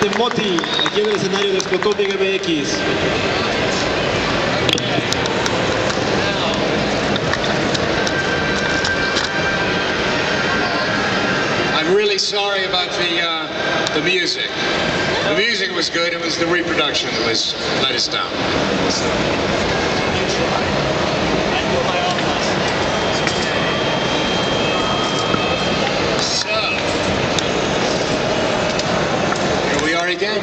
de Moti, aquí en el escenario de ExpoComicMx. I'm really sorry about the music. The music was good, it was the reproduction that was let us down. So, here we are again.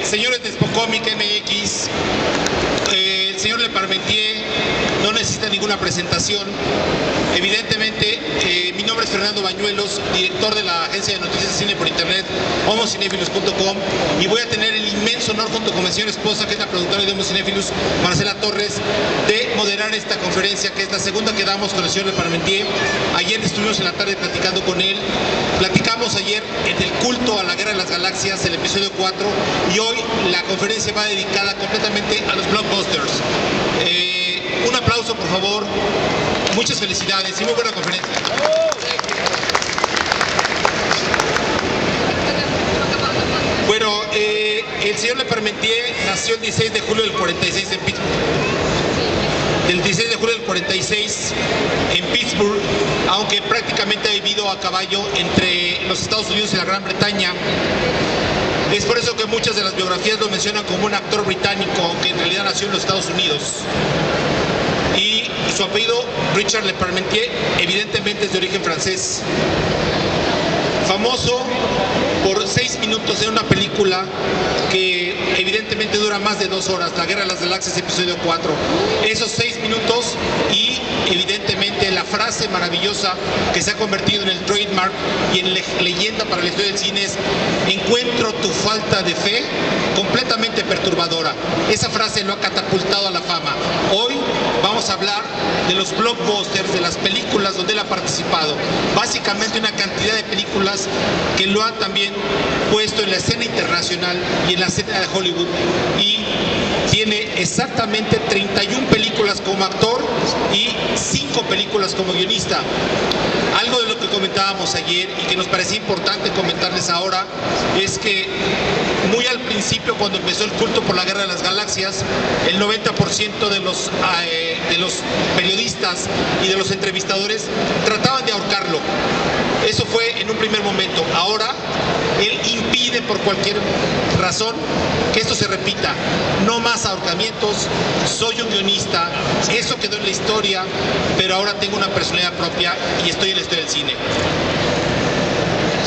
Señores de ExpoComicMx, el señor Le Parmentier no necesita ninguna presentación. Evidentemente, mi nombre es Fernando Bañuelos, director de la agencia de noticias de cine por internet, homocinéfilos.com, y voy a tener el inmenso honor junto con mi señora esposa, que es la productora de Homocinéfilos, Marcela Torres, de moderar esta conferencia, que es la segunda que damos con el señor Le Parmentier. Ayer estuvimos en la tarde platicando con él. Platicamos ayer en el culto a la Guerra de las Galaxias, el episodio 4, y hoy la conferencia va dedicada completamente a los Blockbusters. Un aplauso, por favor. Muchas felicidades y muy buena conferencia. Bueno, el señor Le Parmentier nació el 16 de julio del 46 en Pittsburgh. El 16 de julio del 46 en Pittsburgh, aunque prácticamente ha vivido a caballo entre los Estados Unidos y la Gran Bretaña. Es por eso que muchas de las biografías lo mencionan como un actor británico, aunque en realidad nació en los Estados Unidos. Y su apellido, Richard Le Parmentier, evidentemente es de origen francés. Famoso por 6 minutos en una película que evidentemente dura más de 2 horas, La Guerra de las Galaxias, episodio 4. Esos 6 minutos y evidentemente la frase maravillosa que se ha convertido en el trademark y en leyenda para la historia del cine es: encuentro tu falta de fe completamente perturbadora. Esa frase lo ha catapultado a la fama. Hoy vamos a hablar de los blockbusters, de las películas donde él ha participado. Básicamente una cantidad de películas que lo han también puesto en la escena internacional y en la escena de Hollywood, y tiene exactamente 31 películas como actor y 5 películas como guionista. Algo de lo que comentábamos ayer y que nos parecía importante comentarles ahora es que muy al principio, cuando empezó el culto por la Guerra de las Galaxias, el 90% de los periodistas y de los entrevistadores trataban de ahorcarlo. Eso fue en un primer momento. Ahora él impide por cualquier razón que esto se repita. No más ahorcamientos, soy un guionista, eso quedó en la historia, pero ahora tengo una personalidad propia y estoy en la historia del cine.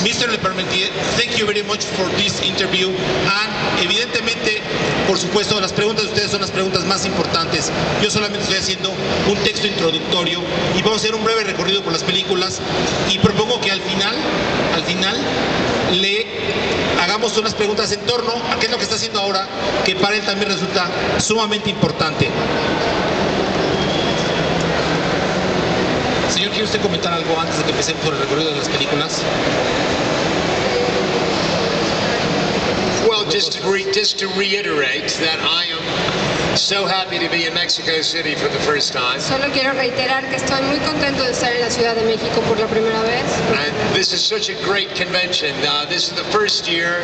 Mr. Le Parmentier, thank you very much for this interview. And evidentemente, por supuesto, las preguntas de ustedes son las preguntas más importantes. Yo solamente estoy haciendo un texto introductorio y vamos a hacer un breve recorrido por las películas, y propongo que al final le hagamos unas preguntas en torno a qué es lo que está haciendo ahora, que para él también resulta sumamente importante. Señor, ¿quiere usted comentar algo antes de que empecemos por el recorrido de las películas? Well, just to reiterate that I am so happy to be in Mexico City for the first time. Solo quiero reiterar que estoy muy contento de estar en la Ciudad de México por la primera vez. And this is such a great convention. This is the first year,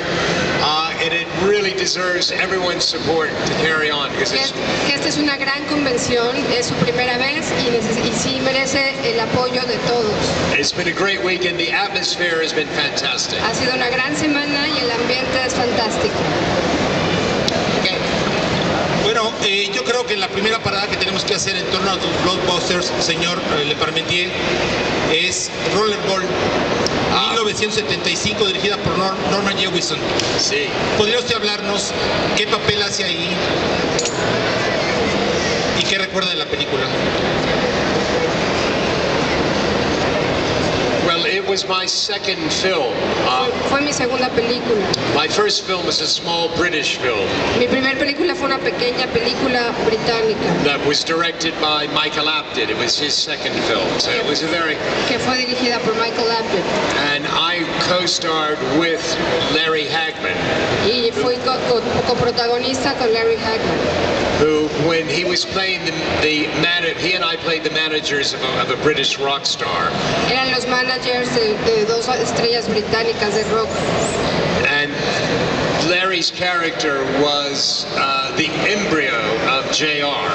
and it really deserves everyone's support to carry on. Because esta es una gran convención, es su primera vez y sí merece el apoyo de todos. It's been a great week and the atmosphere has been fantastic. Ha sido una gran semana y el ambiente es fantástico. Okay. Bueno, yo creo que la primera parada que tenemos que hacer en torno a los blockbusters, señor Le Parmentier, es Rollerball, 1975, dirigida por Norman Jewison. Sí. ¿Podría usted hablarnos qué papel hace ahí y qué recuerda de la película? Well, it was my second film. Fue mi segunda película. My first film was a small British film. Mi primera película fue una pequeña película británica. That was directed by Michael Apted. It was his second film, so it was a very... Que fue dirigida por Michael Apted. And I co-starred with Larry Hagman. Y coprotagonista con Larry Hagman. Who, when he was playing he and I played the managers of a British rock star. Eran los managers de dos estrellas británicas de rock. And Larry's character was the embryo of JR.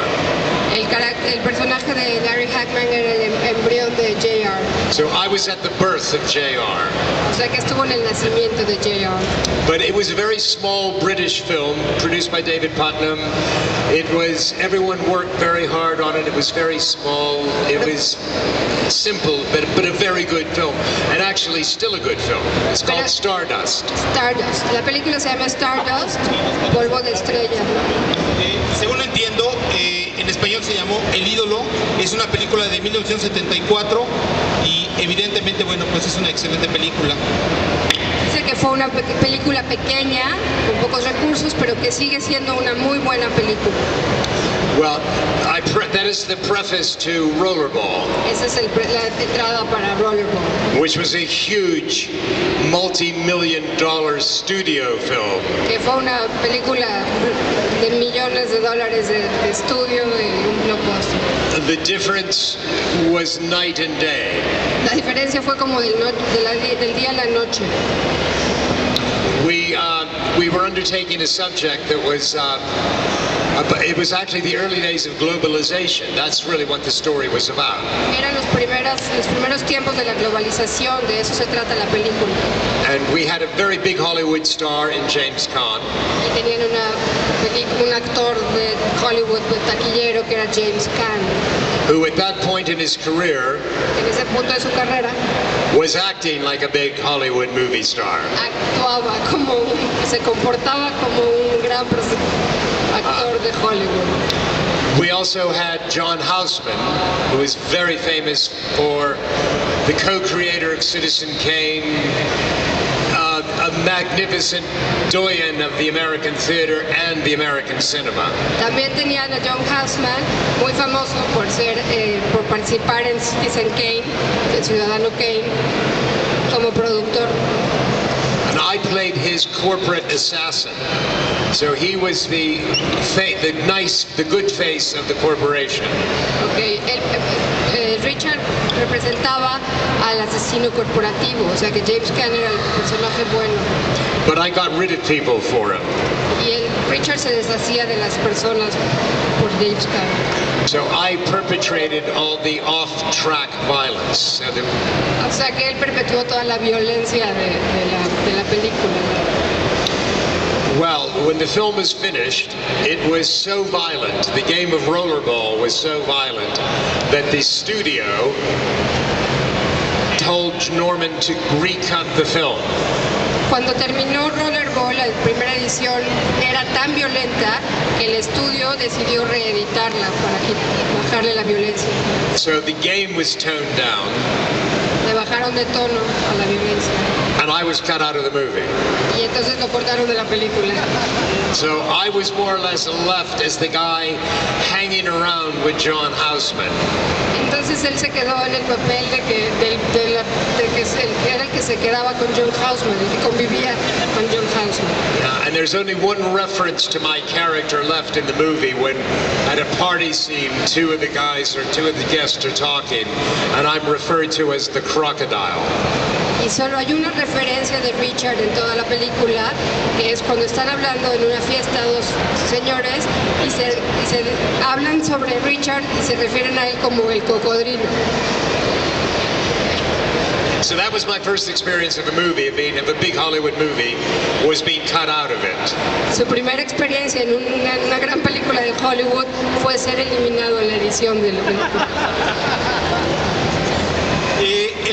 El personaje de Larry Hagman era el embrión de JR. So I was at the birth of JR. O sea que estuvo en el nacimiento de JR. But it was a very small British film produced by David Putnam. Everyone worked very hard on it. It was very small. It was simple, but a very good film. And actually still a good film. It's called Stardust. Stardust. La película se llama Stardust, polvo de estrella. Según lo entiendo, en español se llamó El ídolo. Es una película de 1974 y evidentemente, bueno, pues es una excelente película. Dice que fue una película pequeña, con pocos recursos, pero que sigue siendo una muy buena película. Well, that is the preface to Rollerball. Esa es la entrada para Rollerball. Which was a huge, multi-million-dollar studio film. Que fue una película de millones de dólares de estudio de un blockbuster. The difference was night and day. La diferencia fue como del día a la noche. We were undertaking a subject that was it was actually the early days of globalization. That's really what the story was about. Eran los primeros tiempos de la globalización, de eso se trata la película. And we had a very big Hollywood star in James Caan. Y tenían un actor de Hollywood taquillero que era James Caan. Who at that point in his career en ese punto de su carrera was acting like a big Hollywood movie star. Actuaba se comportaba como un gran actor de Hollywood. We also had John Houseman, who is very famous for the co-creator of Citizen Kane, a magnificent doyen of the American theater and the American cinema. También tenían a John Houseman, muy famoso por participar en Citizen Kane, el Ciudadano Kane, como productor. And I played his corporate assassin. So he was the good face of the corporation. Okay. Richard representaba al asesino corporativo, o sea que James Caan era el personaje bueno. But I got rid of people for him. Y Richard se deshacía de las personas por James Caan. So I perpetrated all the off-track violence. O sea que él perpetuó toda la violencia de la película. Well, when the film was finished, it was so violent, the game of Rollerball was so violent, that the studio told Norman to recut the film. Cuando terminó Rollerball, la primera edición era tan violenta que el estudio decidió reeditarla para bajarle la violencia. So the game was toned down. Le bajaron de tono a la violencia. And I was cut out of the movie. Y entonces lo cortaron de la película. So I was more or less left as the guy hanging around with John Houseman. Entonces él se quedó en el papel de que era el que se quedaba con John Houseman, el que convivía con John Houseman. And there's only one reference to my character left in the movie when at a party scene two of the guys or two of the guests are talking and I'm referred to as the crocodile. Y solo hay una referencia de Richard en toda la película, que es cuando están hablando en una fiesta dos señores y se hablan sobre Richard y se refieren a él como el cocodrilo. So that was my first experience of a movie, of a big Hollywood movie, was being cut out of it. Su primera experiencia en una gran película de Hollywood fue ser eliminado en la edición de la película.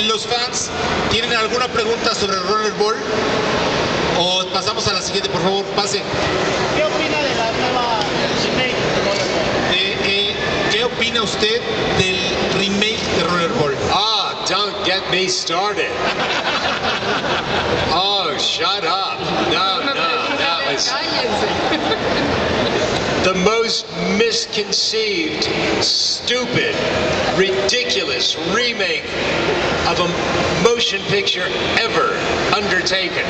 ¿Los fans tienen alguna pregunta sobre Rollerball? O pasamos a la siguiente, por favor, pase. ¿Qué opina de la nueva remake de Rollerball? ¿Qué opina usted del remake de Rollerball? Don't get me started. Oh, shut up. No, that was the most misconceived, stupid, ridiculous remake of a motion picture ever undertaken.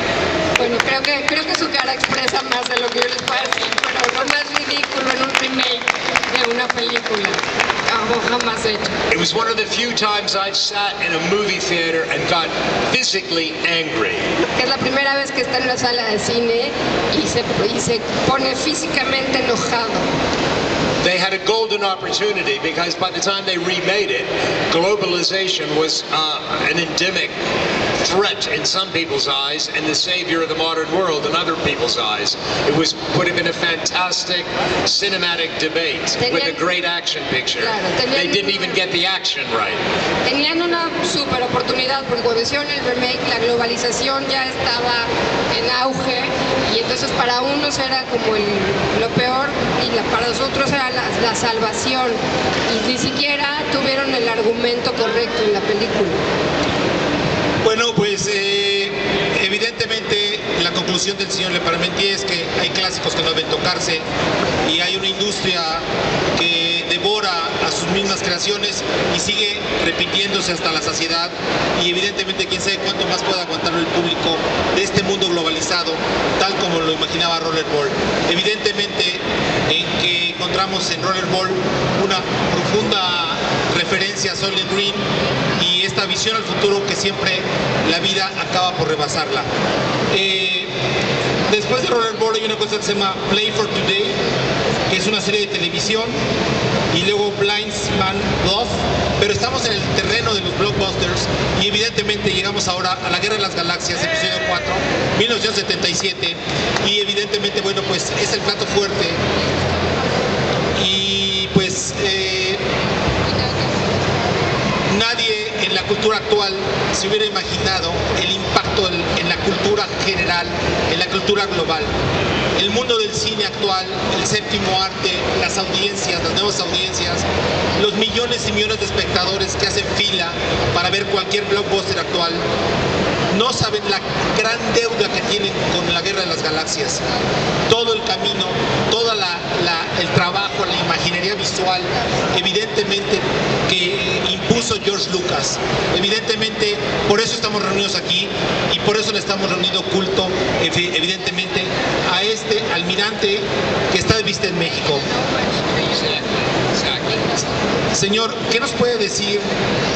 Bueno, creo que su cara expresa más de lo que yo les satisfecho. It was one of the few times I've sat in a movie theater and got physically angry. Es la primera vez que está en la sala de cine y se pone físicamente enojado. They had a golden opportunity because by the time they remade it, globalization was an endemic threat in some people's eyes and the savior of the modern world in other people's eyes. It would have been a fantastic cinematic debate with a great action picture. They didn't even get the action right. Tenían una super oportunidad porque cuando hicieron el remake la globalización ya estaba en auge y entonces para unos era como lo peor y para los otros era la salvación y ni siquiera tuvieron el argumento correcto en la película. Bueno, pues evidentemente la conclusión del señor Le Parmentier es que hay clásicos que no deben tocarse y hay una industria que devora a sus mismas creaciones y sigue repitiéndose hasta la saciedad y evidentemente quién sabe cuánto más puede aguantar el público de este mundo globalizado tal como lo imaginaba Rollerball. Evidentemente en que encontramos en Rollerball una profunda referencia a Soylent Green y esta visión al futuro que siempre la vida acaba por rebasarla. Después de Rollerball hay una cosa que se llama Play for Today, que es una serie de televisión, y luego Blind Man 2, pero estamos en el terreno de los Blockbusters y evidentemente llegamos ahora a la Guerra de las Galaxias, episodio 4, 1977, y evidentemente, bueno, pues es el plato fuerte y pues nadie en la cultura actual se hubiera imaginado el impacto en la cultura general, en la cultura global. El mundo del cine actual, el séptimo arte, las audiencias, las nuevas audiencias, los millones y millones de espectadores que hacen fila para ver cualquier blockbuster actual, no saben la gran deuda que tienen con la Guerra de las Galaxias. Todo el camino, todo el trabajo, la imaginería visual, evidentemente que impuso George Lucas. Evidentemente, por eso estamos reunidos aquí y por eso le estamos rendiendo culto, evidentemente, a este almirante que está de vista en México. Señor, ¿qué nos puede decir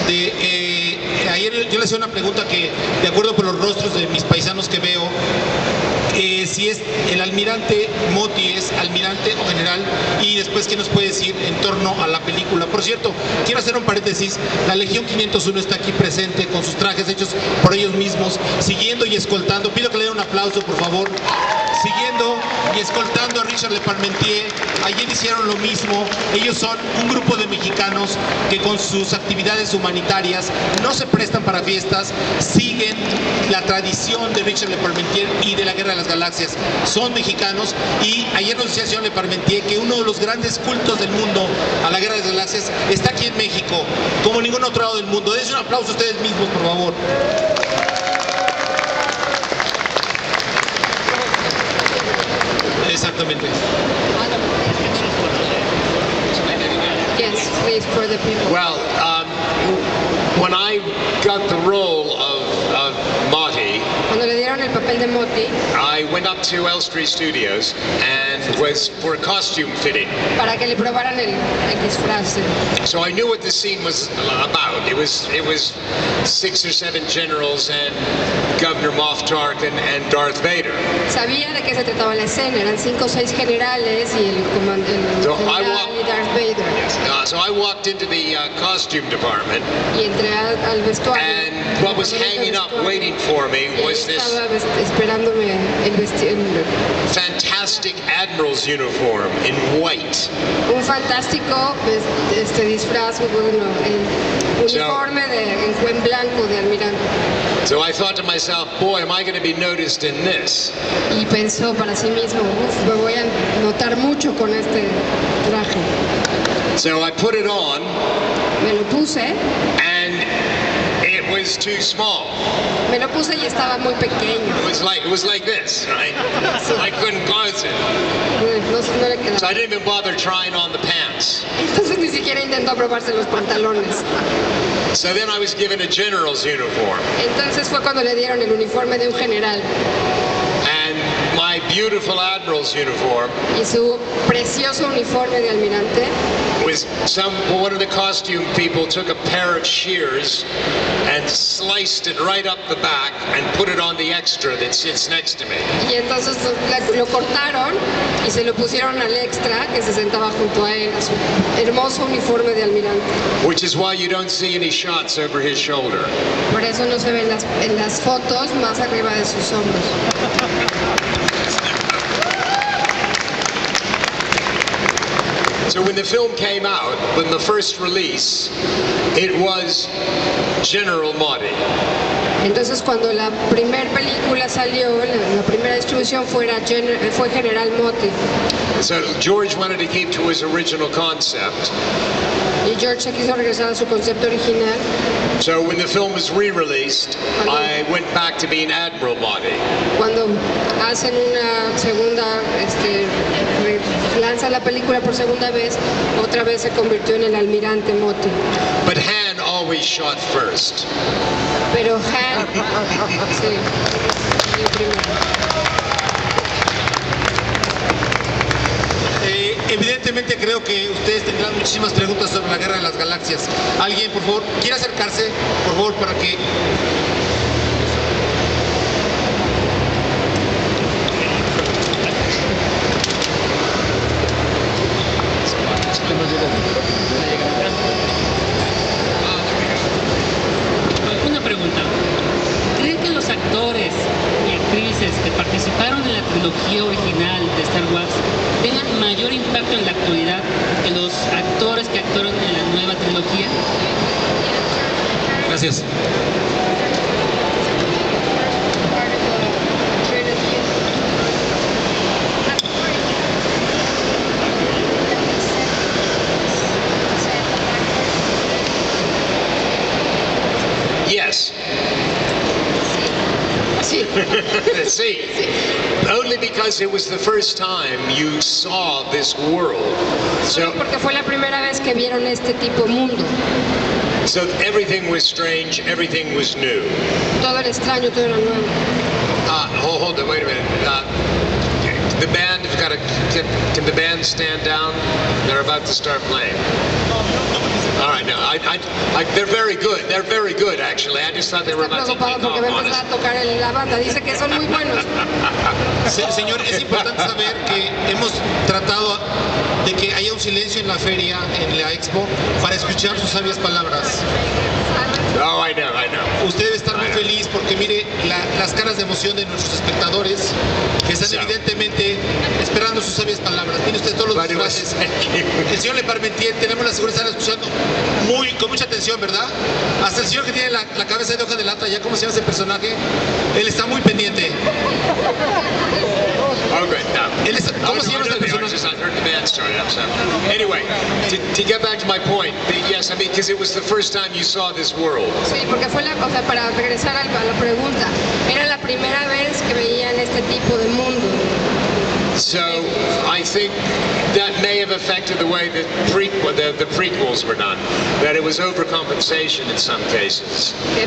de... ayer yo le hacía una pregunta que, de acuerdo por los rostros de mis paisanos que veo, si es el almirante Moti es almirante o general, y después qué nos puede decir en torno a la película. Por cierto, quiero hacer un paréntesis, la Legión 501 está aquí presente con sus trajes hechos por ellos mismos, siguiendo y escoltando, pido que le den un aplauso por favor, siguiendo y escoltando a Richard Le Parmentier. Ayer hicieron lo mismo, ellos son un grupo de mexicanos que con sus actividades humanitarias no se prestan para fiestas, siguen la tradición de Richard Le Parmentier y de la Guerra de las Galaxias, son mexicanos y ayer nos decía el señor Le Parmentier que uno de los grandes cultos del mundo a la Guerra de las Galaxias está aquí en México, como ningún otro lado del mundo. Dense un aplauso a ustedes mismos, por favor. Exactamente. Yes, please, for the people. Well, when I got the role of Marty, Cuando le dieron el papel de Moti, I went up to Elstree Studios and was for a costume fitting. para que le probaran el disfraz. So I knew what the scene was about. It was 6 or 7 generals and Governor Moff Tarkin and Darth Vader. Sabía de qué se trataba la escena, eran 5 o 6 generales y el general y Darth Vader. So I walked into the costume department, Y entré al vestuario. and what was hanging up waiting for me Y ahí was this estaba esperándome fantastic admiral's uniform in white. un fantástico disfraz, bueno, uniforme en blanco de almirante. So I thought to myself, boy, am I going to be noticed in this? Y pensó para sí mismo, me voy a notar mucho con este traje. So I put it on, Me lo puse, and it was too small. me lo puse y estaba muy pequeño. It was like this, right? I couldn't close it. No le quedaba. So I didn't even bother trying on the pants. Entonces ni siquiera intentó probarse los pantalones. So then I was given a general's uniform. Entonces fue cuando le dieron el uniforme de un general. And my beautiful admiral's uniform y su precioso uniforme de almirante. One of the costume people took a pair of shears and sliced it right up the back and put it on the extra that sits next to me. Y entonces lo cortaron y se lo pusieron al extra que se sentaba junto a él, a su hermoso uniforme de almirante. Which is why you don't see any shots over his shoulder. Por eso no se ven en las fotos más arriba de sus hombros. So when the film came out, when the first release, it was General Motti. Entonces cuando la primera película salió, la primera distribución fue General Motti. So George wanted to keep to his original concept. Y George se quiso regresar a su concepto original. So when the film was re-released, I went back to being Admiral Motti. Cuando hacen una segunda, lanza la película por segunda vez, otra vez se convirtió en el almirante Motti. But Han always shot first. Pero Han, sí, el primero. Evidentemente creo que ustedes tendrán muchísimas preguntas sobre la Guerra de las Galaxias. ¿Alguien, por favor, quiere acercarse, por favor, para que... Una pregunta. ¿Creen que los actores y actrices que participaron en la trilogía original de Star Wars tengan mayor impacto en la actualidad que los actores que actuaron en la nueva trilogía? Gracias. Yes. Sí. See, only because it was the first time you saw this world. Solo porque fue la primera vez que vieron este tipo de mundo. So everything was strange, everything was new. Todo era extraño, todo era nuevo. Hold on, wait a minute. The band has got to. Can the band stand down? They're about to start playing. All right, no, they're very good. They're very good, actually. I just thought they were about to take off porque va a on empezar us. a tocar en la banda. Dice que son muy buenos. Señor, es importante saber que hemos tratado de que haya un silencio en la feria, en la expo, para escuchar sus sabias palabras. Oh, I know. Usted debe estar muy feliz porque mire las caras de emoción de nuestros espectadores que están evidentemente esperando sus sabias palabras. Mire usted todos los disfraces. El señor Le Parmentier, tenemos la seguridad de estar escuchando con mucha atención, ¿verdad? Hasta el señor que tiene la cabeza de hoja de lata, ya cómo se llama ese personaje, él está muy pendiente. Okay, now. ¿Cómo se llama ese personaje? I heard the band started up, so. Anyway, to get back to my point, yes, I mean, because it was the first time you saw this world. Sí, porque fue para regresar a la pregunta, era la primera vez que veían este tipo de mundo. So I think that may have affected the way that the prequels were done. That it was overcompensation in some cases. Que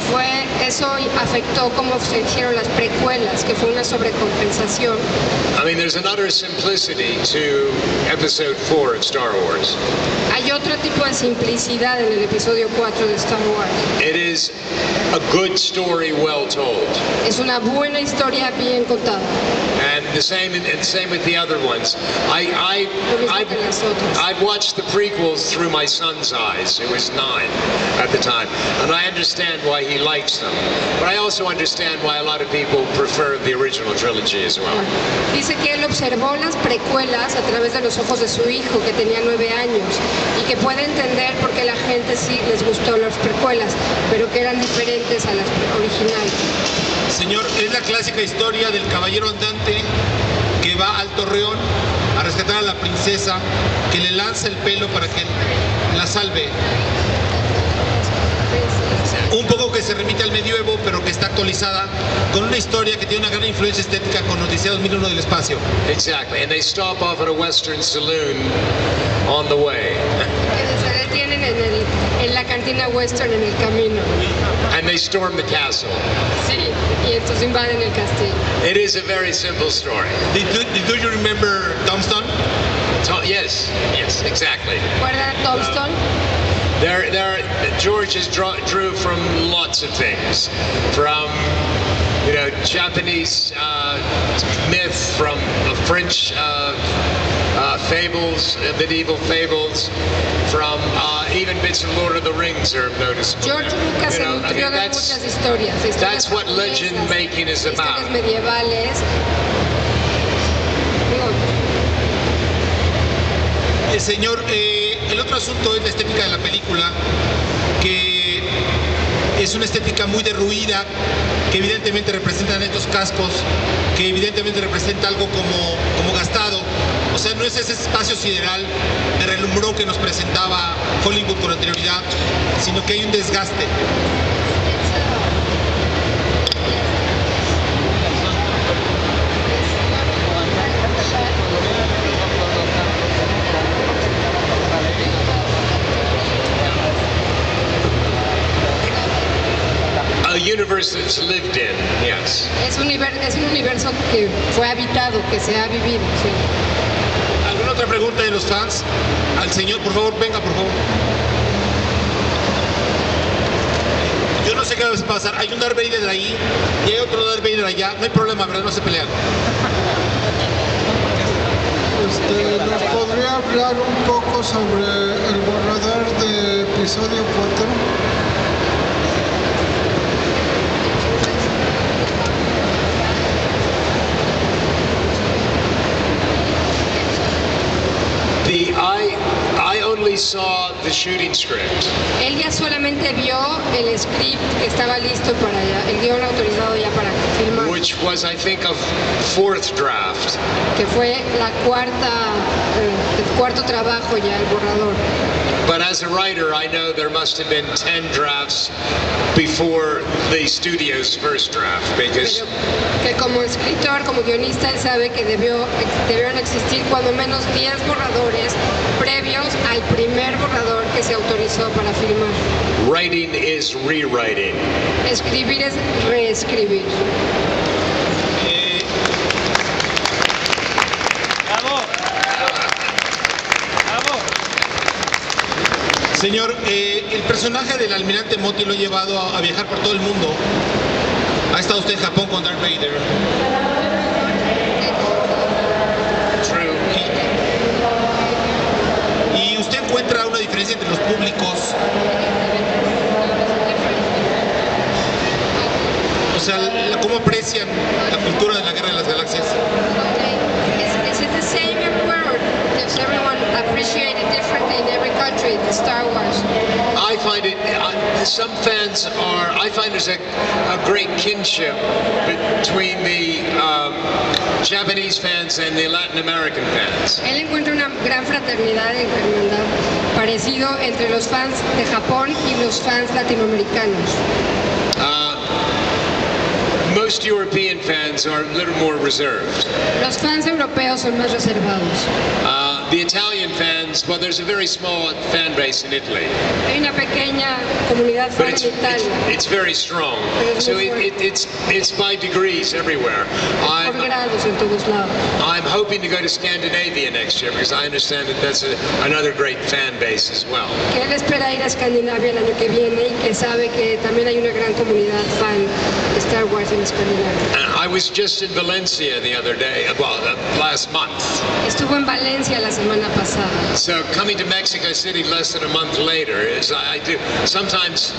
eso afectó cómo se hicieron las precuelas, que fue una sobrecompensación. I mean, there's an utter simplicity to Episode 4 of Star Wars. Hay otro tipo de simplicidad en el episodio 4 de Star Wars. It is a good story well told. Es una buena historia bien contada. And the same with the other ones. I've watched the prequels through my son's eyes, who was 9 at the time, and I understand why he likes them. But I also understand why a lot of people prefer the original trilogy as well. Dice que él observó las precuelas a través de los ojos de su hijo, que tenía 9 años, y que puede entender por qué la gente sí les gustó las precuelas, pero que eran diferentes a las originales. Señor, es la clásica historia del caballero andante que va al torreón a rescatar a la princesa, que le lanza el pelo para que la salve. Un poco que se remite al medievo, pero que está actualizada con una historia que tiene una gran influencia estética con Odisea 2001 del espacio. Exactly, and they stop off at a Western saloon on the way. Que se detienen en la cantina western en el camino. And they storm the castle. Sí, y entonces invaden el castillo. It is a very simple story. Do you remember Tombstone? Yes, exactly. ¿Recuerda Tombstone? George drew from lots of things, from Japanese myth, from French fables, medieval fables, from even bits of Lord of the Rings are noticeable. George Lucas se nutrió de muchas historias. That's what legend making is about. Historias medievales. Señor, el otro asunto es la estética de la película, que es una estética muy derruida, que evidentemente representan estos cascos, que evidentemente representa algo como gastado. O sea, no es ese espacio sideral de relumbrón que nos presentaba Hollywood con anterioridad, sino que hay un desgaste. Universe that's lived in, yes. Es un universo que fue habitado, que se ha vivido, sí. ¿Alguna otra pregunta de los fans? Al señor, por favor, venga, por favor. Yo no sé qué va a pasar. Hay un Darth Vader ahí y hay otro Darth Vader allá. No hay problema, ¿verdad? No se pelean. ¿Nos podría hablar un poco sobre el borrador de episodio 4? I only saw the shooting script. Él ya solamente vio el script que estaba listo para ya, el guión autorizado ya para filmar. Which was, I think, a fourth draft. Que fue el cuarto trabajo ya, el borrador. But as a writer, I know there must have been 10 drafts before the studio's first draft, because que como escritor, como guionista, él sabe que debieron existir cuando menos 10 borradores previos al primer borrador que se autorizó para filmar. Writing is rewriting. Escribir es reescribir. Señor, el personaje del almirante Moti lo ha llevado a viajar por todo el mundo. Ha estado usted en Japón con Darth Vader. True. Y usted encuentra una diferencia entre los públicos. O sea, cómo aprecian la cultura de la Guerra de las Galaxias. Is it the same everywhere, or does everyone appreciate it differently in every country, the Star Wars? I find it, some fans are, I find there's a great kinship between the Japanese fans and the Latin American fans. Él encuentra una gran fraternidad y hermandad parecido entre los fans de Japón y los fans latinoamericanos. Most European fans are a little more reserved. Los fans europeos son más reservados. The Italian fans, well, there's a very small fan base in Italy. Hay una pequeña comunidad fan en Italia. It's very strong. So it's by degrees everywhere. Por grados en todos lados. I'm hoping to go to Scandinavia next year because I understand that that's another great fan base as well. Que él espera ir a Escandinavia el año que viene y que sabe que también hay una gran comunidad fan de Star Wars en Escandinavia. I was just in Valencia the other day, last month. Estuvo en Valencia la semana pasada. So coming to Mexico City less than a month later, I do. Sometimes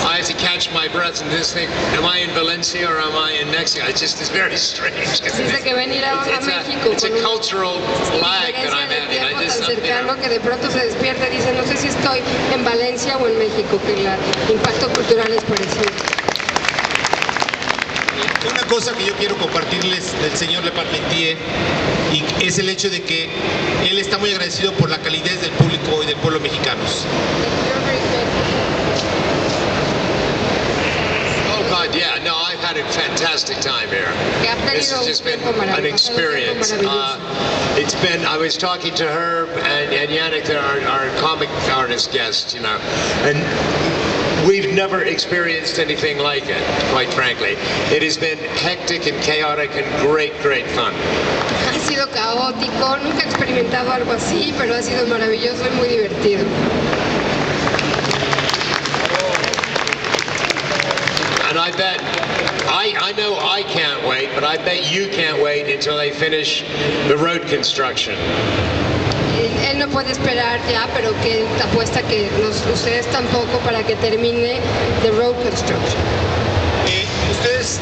I have to catch my breath and just think, am I in Valencia or am I in Mexico? It's very strange. Dice que venir a México it's a cultural lag that I'm having. Tan cercano que de pronto se despierta y dice, no sé si estoy en Valencia o en México, que el impacto cultural es parecido. Una cosa que yo quiero compartirles del señor Le Parmentier y es el hecho de que él está muy agradecido por la calidez del público y del pueblo mexicanos. Oh God, yeah, no, I've had a fantastic time here. This has just been an experience. It's been, I was talking to Herb and Yannick, our comic artist guest, and we've never experienced anything like it, quite frankly. It has been hectic and chaotic and great, great fun. Ha sido caótico, nunca he experimentado algo así, pero ha sido maravilloso y muy divertido. And I bet, I know I can't wait, but I bet you can't wait until they finish the road construction. Él no puede esperar ya, pero que apuesta que ustedes tampoco para que termine the road construction. ¿Ustedes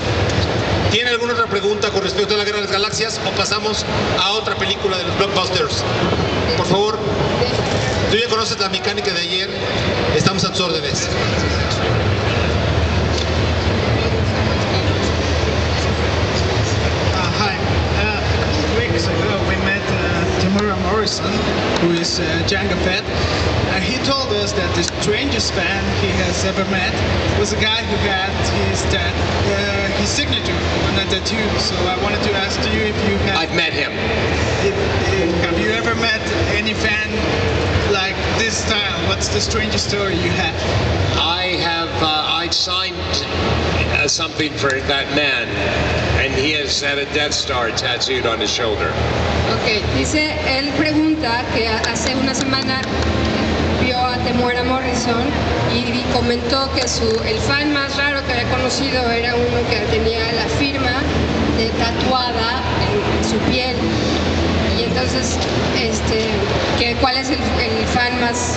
tienen alguna otra pregunta con respecto a la Guerra de las Galaxias o pasamos a otra película de los Blockbusters? Por favor, tú ya conoces la mecánica de ayer, estamos a tus órdenes. Hi. Weeks ago we met Tamura Morrison, who is Jango Fett. He told us that the strangest fan he has ever met was a guy who had his signature on a tattoo. So I wanted to ask you if you have... I've met him. Have you ever met any fan like this style? What's the strangest story you have? I have, I signed something for that man, and he has had a Death Star tattooed on his shoulder. Ok, dice, él pregunta que hace una semana vio a Temuera Morrison y comentó que el fan más raro que había conocido era uno que tenía la firma tatuada en su piel. Y entonces, ¿cuál es el fan más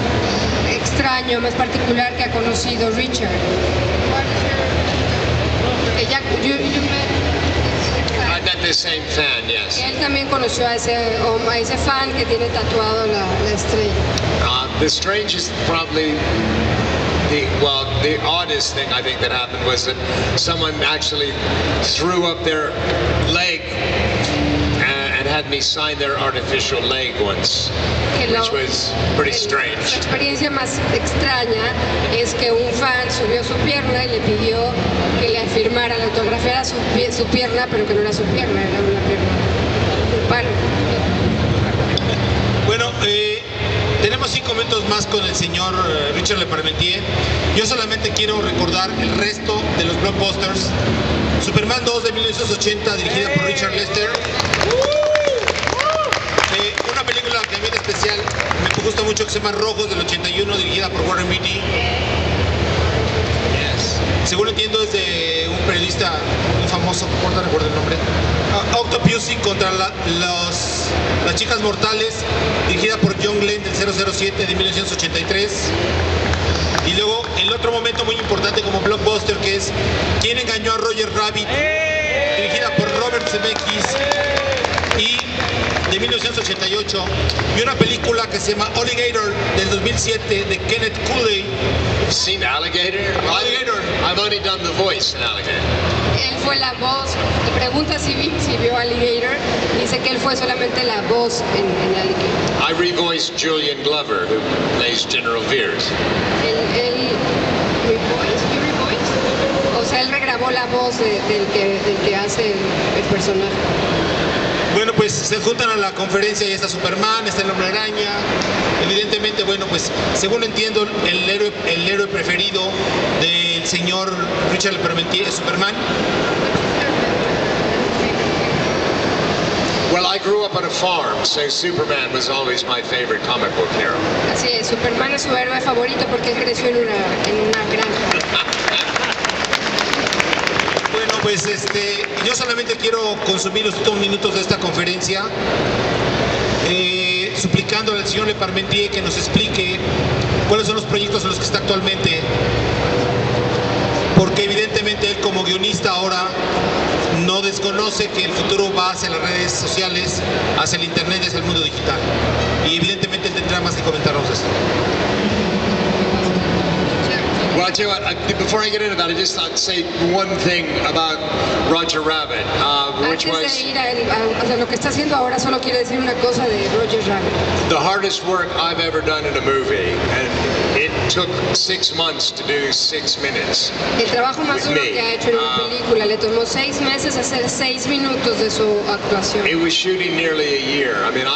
extraño, más particular que ha conocido Richard? Que ya, I met the same fan, yes. él también conoció a ese fan que tiene tatuado la estrella. The strangest, probably the oddest thing I think that happened was that someone actually threw up their leg and had me sign their artificial leg once, which was pretty strange. La experiencia más extraña es que un fan subió su pierna y le pidió que le firmara, le autografiara su pierna, pero que no era su pierna, era una pierna de palo. Bueno, tenemos 5 minutos más con el señor Richard Le Parmentier. Yo solamente quiero recordar el resto de los Blockbusters. Superman 2 de 1980, dirigida por Richard Lester. Una película que a mí en especial me gusta mucho, que se llama Rojos, del 81, dirigida por Warren Beatty. Según entiendo, es de un periodista muy famoso, no recuerdo el nombre. Octopussy contra las chicas mortales, dirigida por John Glenn, del 007 de 1983. Y luego el otro momento muy importante como blockbuster, que es ¿Quién engañó a Roger Rabbit?, dirigida por Robert Zemeckis, y de 1988, y una película que se llama Alligator del 2007 de Kenneth Cooley. You've seen Alligator? I've only done the voice in Alligator. Él fue la voz, le pregunta si vio Alligator, dice que él fue solamente la voz en Alligator. I revoiced Julian Glover, who plays General Veers. Él revoiced, o sea, él regrabó la voz del que hace el personaje. Bueno, pues se juntan a la conferencia y está Superman, está el Hombre Araña. Evidentemente, bueno, pues según entiendo, el héroe preferido del señor Richard Le Parmentier es Superman. Well, I grew up on a farm, so Superman was always my favorite comic book hero. Así es, Superman es su héroe favorito porque él creció en una granja. Bueno, pues yo solamente quiero consumir los últimos minutos de esta conferencia suplicándole al señor Le Parmentier que nos explique cuáles son los proyectos en los que está actualmente, porque evidentemente él como guionista ahora no desconoce que el futuro va hacia las redes sociales, hacia el internet y hacia el mundo digital, y evidentemente él tendrá más que comentarnos esto. Well, I tell you what, before I get into that, I just thought to say one thing about Roger Rabbit, which was Antes de ir a lo que está haciendo ahora, solo quiero decir una cosa de Roger Rabbit. the hardest work I've ever done in a movie, and it took 6 months to do 6 minutes. El trabajo más duro que ha hecho en una película, le tomó 6 meses hacer 6 minutos de su actuación. It was shooting nearly a year. I mean,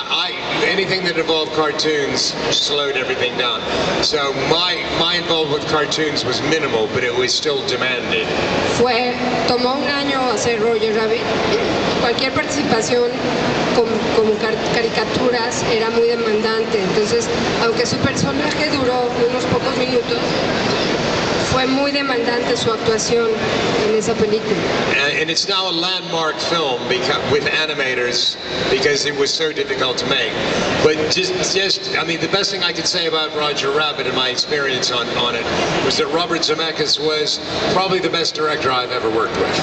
anything that involved cartoons slowed everything down. So my involvement with cartoons was minimal, but it was still demanding. Tomó un año hacer Roger Rabbit. Cualquier participación como caricaturas era muy demandante. Entonces, aunque su personaje duró unos pocos minutos, fue muy demandante su actuación en esa película. And it's now a landmark film with animators because it was so difficult to make. But I mean, the best thing I could say about Roger Rabbit and my experience on it was that Robert Zemeckis was probably the best director I've ever worked with.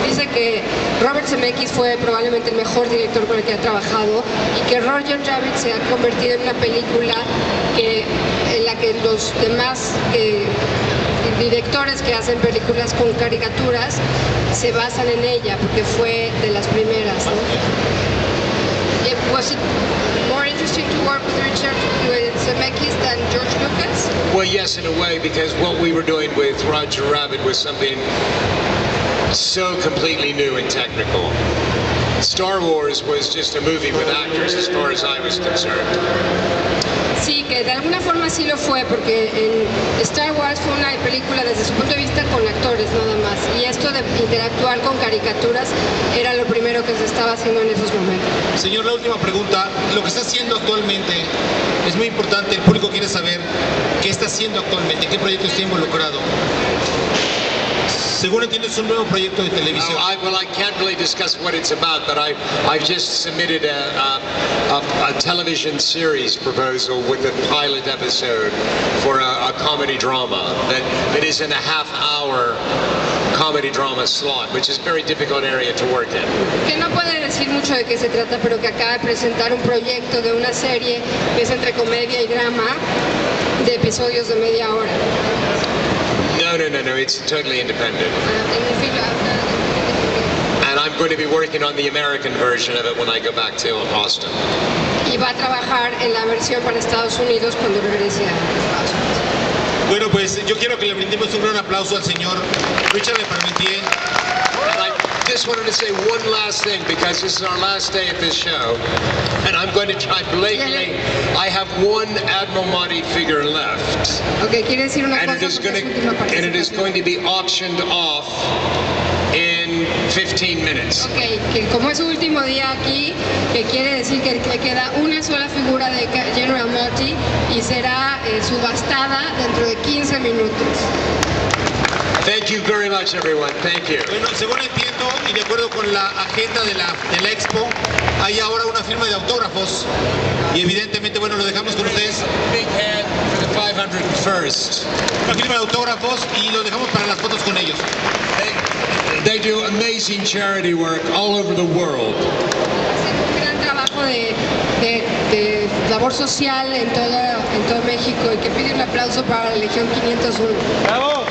Dice que Robert Zemeckis fue probablemente el mejor director con el que ha trabajado y que Roger Rabbit se ha convertido en una película en la que los demás directores que hacen películas con caricaturas se basan en ella porque fue de las primeras, ¿no? Was it more interesting to work with Richard Zemeckis than George Lucas? Well, yes, in a way, because what we were doing with Roger Rabbit was something so completely new and technical. Star Wars was just a movie with actors as far as I was concerned. Sí, que de alguna forma sí lo fue, porque en Star Wars fue una película desde su punto de vista con actores nada más, y esto de interactuar con caricaturas era lo primero que se estaba haciendo en esos momentos. Señor, la última pregunta, lo que está haciendo actualmente es muy importante, el público quiere saber qué está haciendo actualmente, qué proyecto está involucrado. Según entiendo, es un nuevo proyecto de televisión. Well, I can't really discuss what it's about, but I've just submitted a television series proposal with a pilot episode for a comedy drama that is in a half-hour comedy drama slot, which is a very difficult area to work in. Que no puede decir mucho de qué se trata, pero que acaba de presentar un proyecto de una serie que es entre comedia y drama de episodios de media hora. No, it's totally independent. And I'm going to be working on the American version of it when I go back to Austin. Y va a trabajar en la versión para Estados Unidos cuando regrese a Estados Unidos. Bueno, pues yo quiero que le brindemos un gran aplauso al señor Richard Le Parmentier. Just wanted to say one last thing because this is our last day at this show, and I'm going to try blatantly. I have one Admiral Mahdi figure left, Okay, quiere decir una and cosa it is going to be auctioned off in 15 minutes. Okay, que como es su último día aquí, que quiere decir que le queda una sola figura de General Mahdi y será subastada dentro de 15 minutos. Thank you very much, everyone. Thank you. Bueno, según entiendo y de acuerdo con la agenda de la Expo, hay ahora una firma de autógrafos y evidentemente, bueno, lo dejamos con ustedes. Big hand for the 501st. Una firma de autógrafos y lo dejamos para las fotos con ellos. They do amazing charity work all over the world. Hacen un gran trabajo de labor social en todo México y que pide un aplauso para la Legión 501. ¡Bravo!